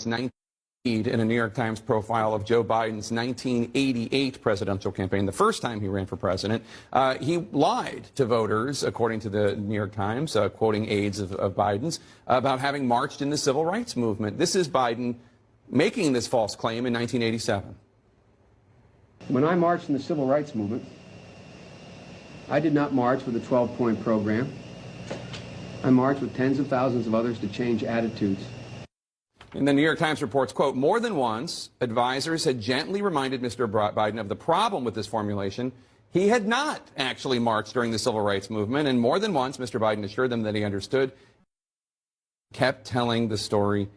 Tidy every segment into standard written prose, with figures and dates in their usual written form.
in a New York Times profile of Joe Biden's 1988 presidential campaign, the first time he ran for president. He lied to voters, according to the New York Times, quoting aides of Biden's, about having marched in the civil rights movement. This is Biden making this false claim in 1987. When I marched in the civil rights movement, I did not march with a 12-point program. I marched with tens of thousands of others to change attitudes. And the New York Times reports, quote, more than once, advisors had gently reminded Mr. Biden of the problem with this formulation. He had not actually marched during the civil rights movement, and more than once, Mr. Biden assured them that he understood, kept telling the story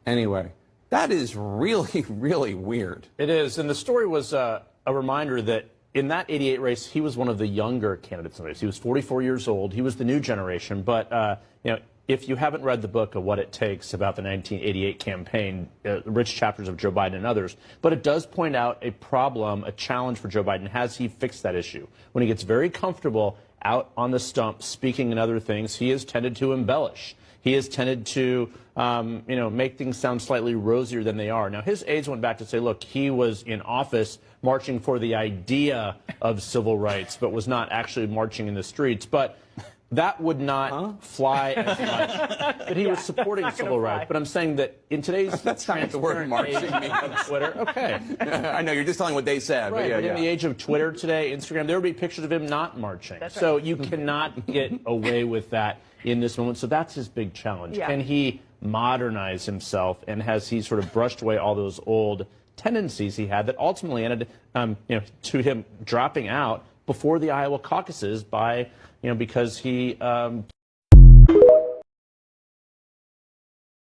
anyway. That is really, really weird. It is, and the story was a reminder that in that 88 race, he was one of the younger candidates in the race. He was 44 years old. He was the new generation, but, you know, if you haven't read the book of What It Takes about the 1988 campaign, rich chapters of Joe Biden and others, but it does point out a problem, a challenge for Joe Biden. Has he fixed that issue? When he gets very comfortable out on the stump speaking and other things, he has tended to embellish. He has tended to, make things sound slightly rosier than they are. Now, his aides went back to say, look, he was in office marching for the idea of civil rights, but was not actually marching in the streets. But that would not fly as much that he was supporting civil rights. But I'm saying that in today's that's not the word marching of Twitter, okay. I know, you're just telling what they said. Right, but in the age of Twitter today, Instagram, there would be pictures of him not marching. That's so right. You cannot get away with that in this moment. So that's his big challenge. Yeah. Can he modernize himself, and has he sort of brushed away all those old tendencies he had that ultimately ended to him dropping out before the Iowa caucuses by, because he